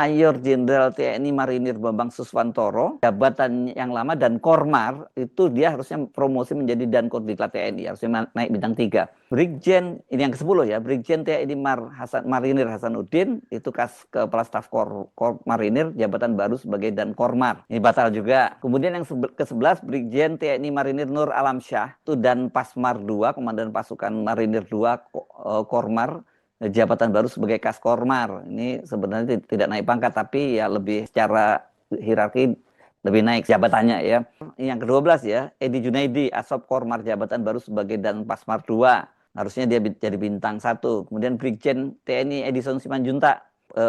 Mayor Jenderal TNI Marinir Bambang Suswantoro, jabatan yang lama, dan Kormar, itu dia harusnya promosi menjadi Dankodiklat TNI, harusnya naik bintang 3. Brigjen, ini yang ke-10 ya, Brigjen TNI Marinir Hasanuddin, itu Kepala Staf Marinir, jabatan baru sebagai Dankormar. Ini batal juga. Kemudian yang ke-11, Brigjen TNI Marinir Nur Alamsyah, itu Dan Pasmar 2, Komandan Pasukan Marinir 2, Kormar, jabatan baru sebagai Kaskormar. Ini sebenarnya tidak naik pangkat, tapi ya lebih secara hierarki lebih naik jabatannya ya. Yang ke-12 ya, Edi Junaidi, Asop Kormar, jabatan baru sebagai Dan Pasmar 2. Harusnya dia jadi bintang 1. Kemudian Brigjen TNI Edison Simanjuntak,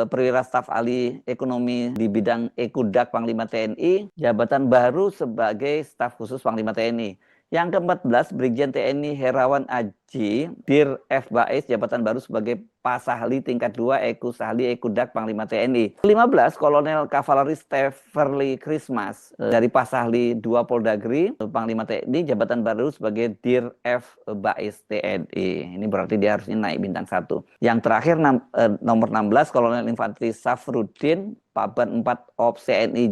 perwira staf ahli ekonomi di bidang Ekudak Panglima TNI, jabatan baru sebagai staf khusus Panglima TNI. Yang ke-14, Brigjen TNI Herawan Aji, Dir F. Bais, jabatan baru sebagai Pasahli tingkat 2 Sahli Ekudak Panglima TNI. Ke-15, Kolonel Kavaleri Steverly Christmas, dari Pasahli 2 Poldagri, Panglima TNI, jabatan baru sebagai Dir F. Bais TNI. Ini berarti dia harusnya naik bintang 1. Yang terakhir, nomor 16, Kolonel Infanteri Safruddin, Paban 4 Ops TNI,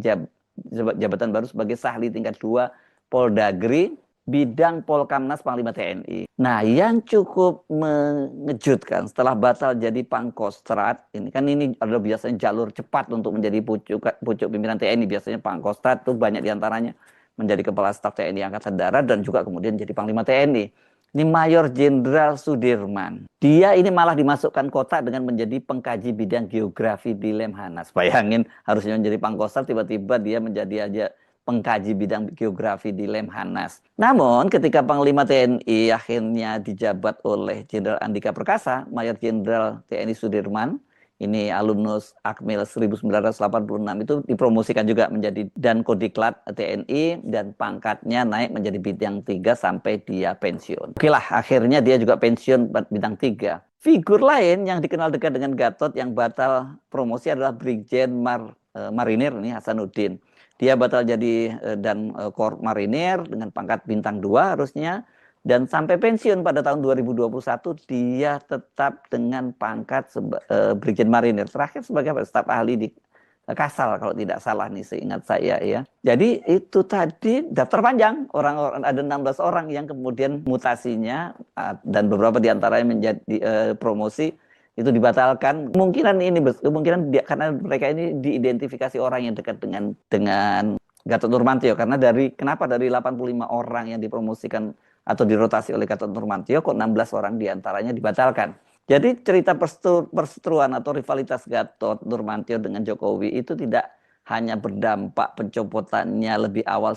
jabatan baru sebagai Sahli tingkat 2 Poldagri, bidang Polkamnas Panglima TNI. Nah, yang cukup mengejutkan setelah batal jadi Pangkostrat, ini adalah biasanya jalur cepat untuk menjadi pucuk pimpinan TNI. Biasanya Pangkostrat itu banyak diantaranya menjadi Kepala Staf TNI Angkatan Darat dan juga kemudian jadi Panglima TNI. Ini Mayor Jenderal Sudirman. Dia ini malah dimasukkan kotak dengan menjadi pengkaji bidang geografi di Lemhanas. Bayangin, harusnya menjadi Pangkostrat, tiba-tiba dia menjadi aja pengkaji bidang geografi di Lemhanas. Namun ketika Panglima TNI akhirnya dijabat oleh Jenderal Andika Perkasa, Mayor Jenderal TNI Sudirman, ini alumnus Akmil 1986, itu dipromosikan juga menjadi Dankodiklat TNI dan pangkatnya naik menjadi bintang 3 sampai dia pensiun. Oke lah, akhirnya dia juga pensiun bintang 3. Figur lain yang dikenal dekat dengan Gatot yang batal promosi adalah Brigjen Marinir ini Hasanuddin. Dia batal jadi dan Korps Marinir dengan pangkat bintang 2 harusnya, dan sampai pensiun pada tahun 2021 dia tetap dengan pangkat Brigjen Marinir. Terakhir sebagai staf ahli di Kasal kalau tidak salah nih seingat saya ya. Jadi itu tadi daftar panjang, orang-orang ada 16 orang yang kemudian mutasinya dan beberapa diantaranya menjadi promosi itu dibatalkan. Kemungkinan karena mereka ini diidentifikasi orang yang dekat dengan Gatot Nurmantio, karena kenapa dari 85 orang yang dipromosikan atau dirotasi oleh Gatot Nurmantio kok 16 orang diantaranya dibatalkan. Jadi cerita perseteruan atau rivalitas Gatot Nurmantio dengan Jokowi itu tidak hanya berdampak pencopotannya lebih awal